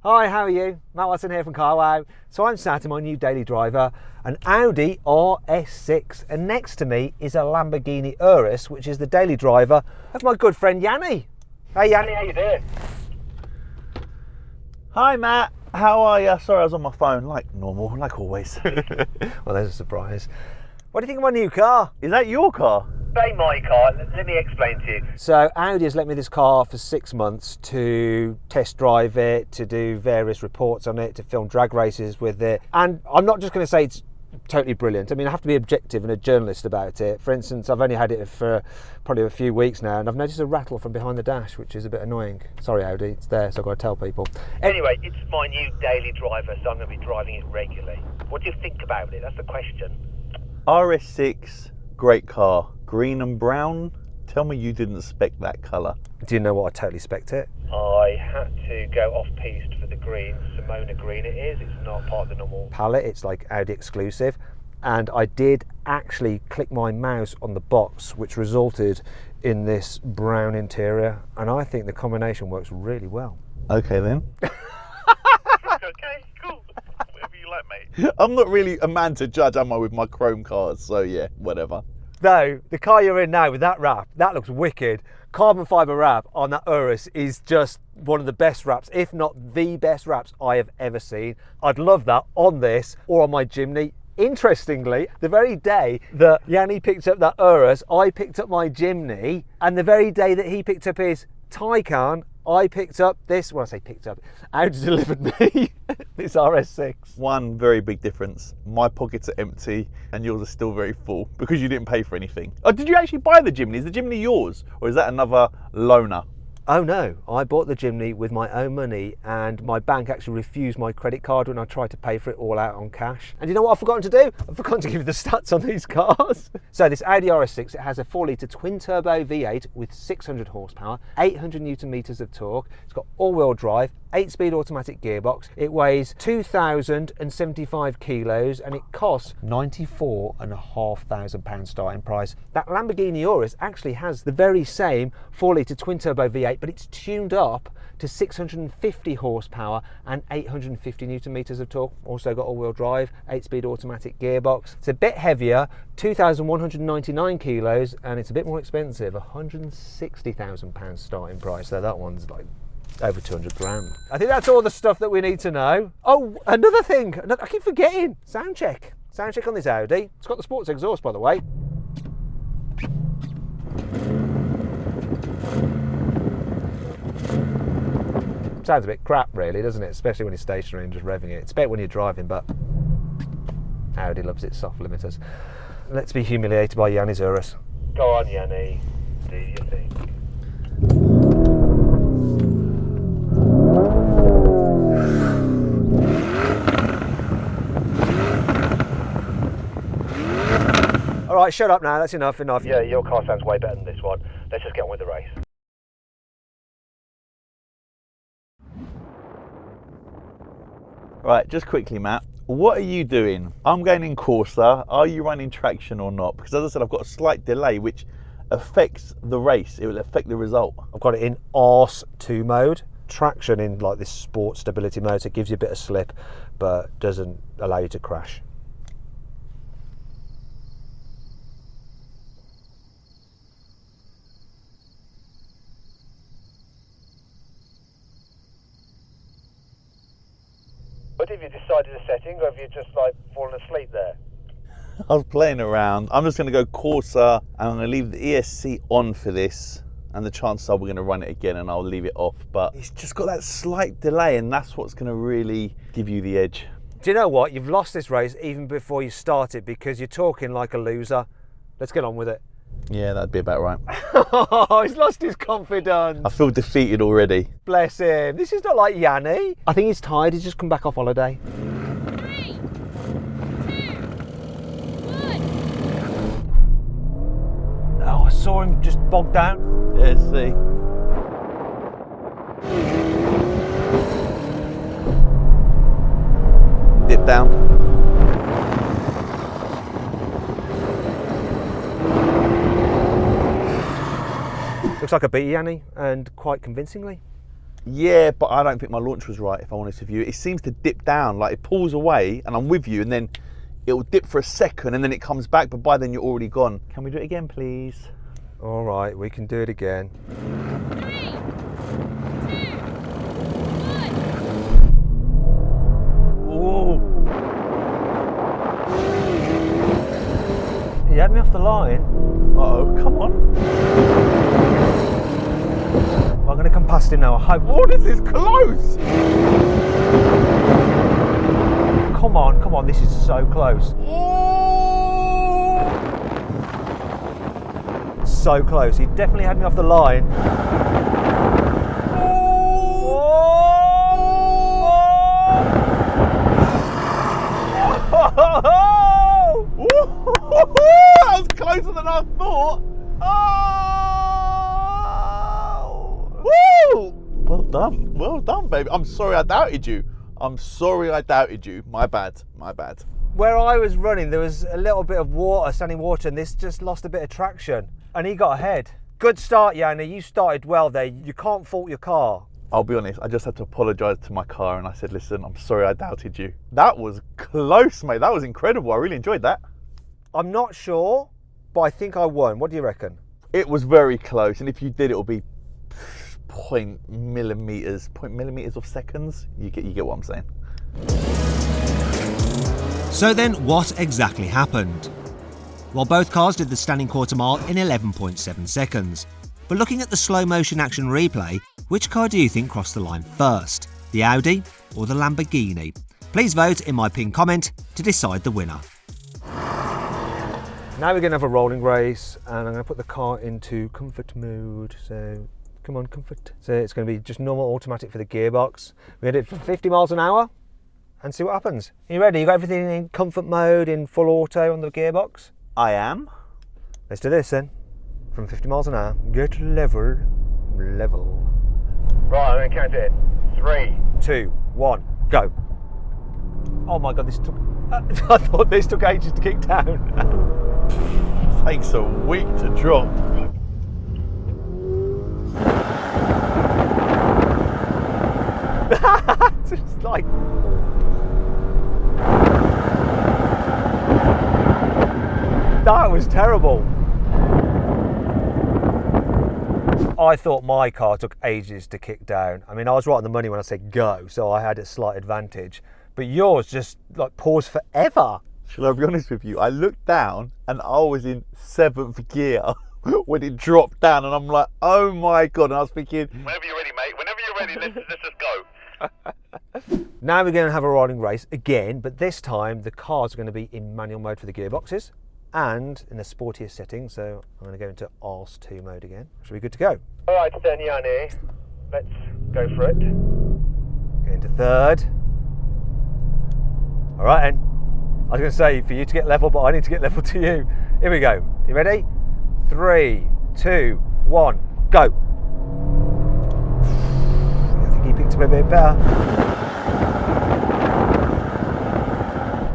Hi, how are you? Matt Watson here from carwow. So I'm sat in my new daily driver, an Audi RS6, and next to me is a Lamborghini Urus, which is the daily driver of my good friend Yanni. Hey Yanni, how you doing? Hi Matt, how are you? Sorry, I was on my phone, like normal, like always. Well, there's a surprise. What do you think of my new car? Is that your car? Say my car, let me explain to you. So Audi has let me this car for 6 months to test drive it, to do various reports on it, to film drag races with it. And I'm not just going to say it's totally brilliant. I mean, I have to be objective and a journalist about it. For instance, I've only had it for probably a few weeks now, and I've noticed a rattle from behind the dash, which is a bit annoying. Sorry Audi, it's there, so I've got to tell people. Anyway, it's my new daily driver, so I'm going to be driving it regularly. What do you think about it? That's the question. RS6, great car. Green and brown. Tell me you didn't spec that colour. Do you know what? I totally spec'd it. I had to go off-piste for the green. Simona green it is. It's not part of the normal palette. It's like Audi exclusive. And I did actually click my mouse on the box, which resulted in this brown interior. And I think the combination works really well. Okay then. Okay, cool. Whatever you like, mate. I'm not really a man to judge, am I, with my chrome cars, so yeah, whatever. Though, the car you're in now with that wrap, that looks wicked. Carbon fibre wrap on that Urus is just one of the best wraps, if not the best wraps I have ever seen. I'd love that on this or on my Jimny. Interestingly, the very day that Yanni picked up that Urus, I picked up my Jimny, and the very day that he picked up his Taycan, I picked up this, well I say picked up, Audi delivered me this RS6. One very big difference, my pockets are empty and yours are still very full because you didn't pay for anything. Oh, did you actually buy the Jimny? Is the Jimny yours or is that another loaner? Oh no, I bought the Jimny with my own money and my bank actually refused my credit card when I tried to pay for it all out on cash. And you know what I've forgotten to do? I've forgotten to give you the stats on these cars. So this Audi RS6, it has a 4-litre twin-turbo V8 with 600 horsepower, 800 newton meters of torque. It's got all-wheel drive, 8-speed automatic gearbox. It weighs 2,075 kilos and it costs £94,500 starting price. That Lamborghini Urus actually has the very same 4-litre twin-turbo V8, but it's tuned up to 650 horsepower and 850 newton meters of torque. Also got all-wheel drive, 8-speed automatic gearbox. It's a bit heavier, 2,199 kilos, and it's a bit more expensive, £160,000 starting price. So that one's like over 200 grand. I think that's all the stuff that we need to know. Oh, another thing, I keep forgetting, sound check. Sound check on this Audi. It's got the sports exhaust, by the way. Sounds a bit crap really, doesn't it? Especially when you're stationary and just revving it. It's better when you're driving, but Audi loves its soft limiters. Let's be humiliated by Yanni's Urus. Go on Yanni, do your thing. All right, shut up now, that's enough. Yeah, your car sounds way better than this one. Let's just get on with the race. Right, just quickly Matt, what are you doing? I'm going in Corsa, are you running traction or not? Because as I said, I've got a slight delay which affects the race, it will affect the result. I've got it in RS2 mode, traction in like this sport stability mode, so it gives you a bit of slip but doesn't allow you to crash. What have you decided a setting, or have you just like fallen asleep there? I was playing around. I'm just going to go Corsa and I'm going to leave the ESC on for this, and the chances are we're going to run it again and I'll leave it off, but it's just got that slight delay and that's what's going to really give you the edge. Do you know what? You've lost this race even before you start it because you're talking like a loser. Let's get on with it. Yeah, that'd be about right. Oh, he's lost his confidence. I feel defeated already. Bless him. This is not like Yanni. I think he's tired. He's just come back off holiday. 3, 2, 1. Oh, I saw him just bogged down. Yeah, see. Dip down. Looks like I beat Yanni, and quite convincingly. Yeah, but I don't think my launch was right, if I'm honest with you. It seems to dip down, like it pulls away and I'm with you, and then it'll dip for a second and then it comes back, but by then you're already gone. Can we do it again, please? All right, we can do it again. 3, 2, 1. Whoa. You had me off the line. Uh-oh, come on. I'm going to come past him now, I hope. Oh, this is close. Come on, this is so close. Oh. So close. He definitely had me off the line. That was closer than I thought. Oh. Woo. Well done, baby. I'm sorry I doubted you. My bad. Where I was running, there was a little bit of water, standing water, and this just lost a bit of traction. And he got ahead. Good start, Yanni. You started well there. You can't fault your car. I'll be honest, I just had to apologise to my car and I said, listen, I'm sorry I doubted you. That was close, mate. That was incredible. I really enjoyed that. I'm not sure, but I think I won. What do you reckon? It was very close, and if you did, it'll be point millimeters of seconds. You get what I'm saying. So then, what exactly happened? Well, both cars did the standing quarter mile in 11.7 seconds. But looking at the slow motion action replay, which car do you think crossed the line first? The Audi or the Lamborghini? Please vote in my pinned comment to decide the winner. Now we're going to have a rolling race, and I'm going to put the car into comfort mode. So, come on, comfort. So it's going to be just normal automatic for the gearbox. We're going to do it for 50 miles an hour and see what happens. Are you ready? You got everything in comfort mode, in full auto on the gearbox? I am. Let's do this then. From 50 miles an hour, get level. Right, I'm going to count it. 3. 2, 1, go. Oh my God, this took... I thought this took ages to kick down. Takes a week to drop. Just like... That was terrible. I thought my car took ages to kick down. I mean, I was right on the money when I said go, so I had a slight advantage. But yours just like paused forever. Shall I be honest with you? I looked down and I was in 7th gear when it dropped down, and I'm like, oh my God. And I was thinking, Whenever you're ready, mate. Whenever you're ready, let's just go. Now we're going to have a rolling race again, but this time the cars are going to be in manual mode for the gearboxes and in the sportiest setting. So I'm going to go into RS2 mode again. Should be good to go. All right, then, Yanni. Let's go for it. Go into third. All right, then. I was going to say for you to get level, but I need to get level to you. Here we go. You ready? 3, 2, 1, go. I think he picked up a bit better.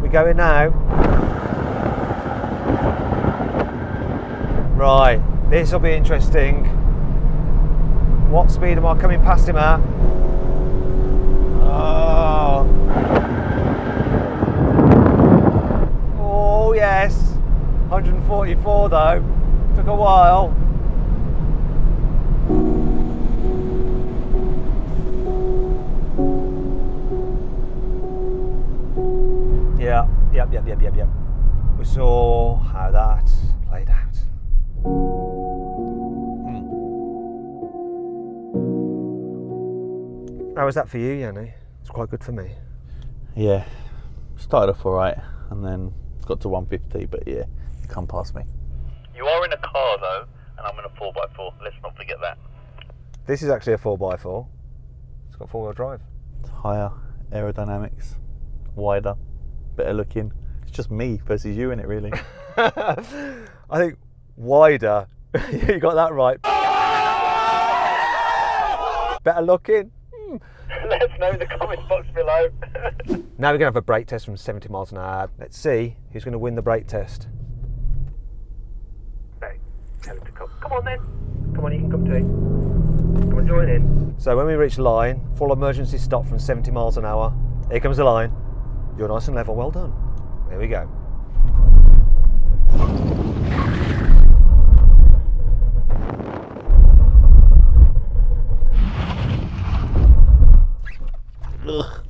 We going now? Right, this will be interesting. What speed am I coming past him at? Oh yes, 144 though. Took a while. Yep. We saw how that played out. How was that for you, Yanni? It's quite good for me. yeah, started off all right and then got to 150, but yeah, you come past me. You are in a car, though, and I'm in a 4x4. Let's not forget that. This is actually a 4x4. It's got four-wheel drive. Higher aerodynamics, wider, better looking. It's just me versus you in it, really. I think wider. You got that right. Better looking. Let us know in the comments box below. Now we're going to have a brake test from 70 miles an hour. Let's see who's going to win the brake test. Hey, tell him to come. Come on then. Come on, you can come too. Come on, join in. So when we reach line, full emergency stop from 70 miles an hour. Here comes the line. You're nice and level, well done. There we go. Ugh.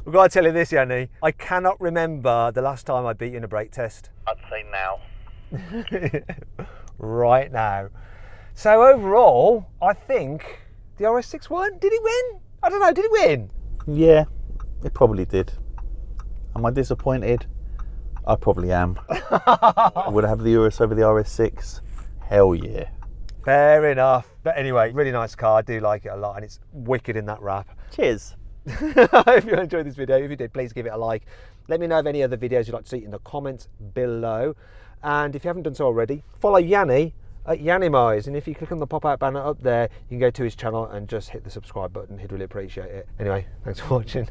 I've got to tell you this, Yanni. I cannot remember the last time I beat you in a brake test. I'd say now. Right now. So overall, I think the RS6 won. Did it win? I don't know, did it win? Yeah, it probably did. Am I disappointed? I probably am. Would I have the Urus over the RS6? Hell yeah. Fair enough. But anyway, really nice car. I do like it a lot and it's wicked in that wrap. Cheers. I hope you enjoyed this video. If you did, please give it a like. Let me know of any other videos you'd like to see in the comments below. And if you haven't done so already, follow Yanni at Yannimize. And if you click on the pop-out banner up there, you can go to his channel and just hit the subscribe button. He'd really appreciate it. Anyway, thanks for watching.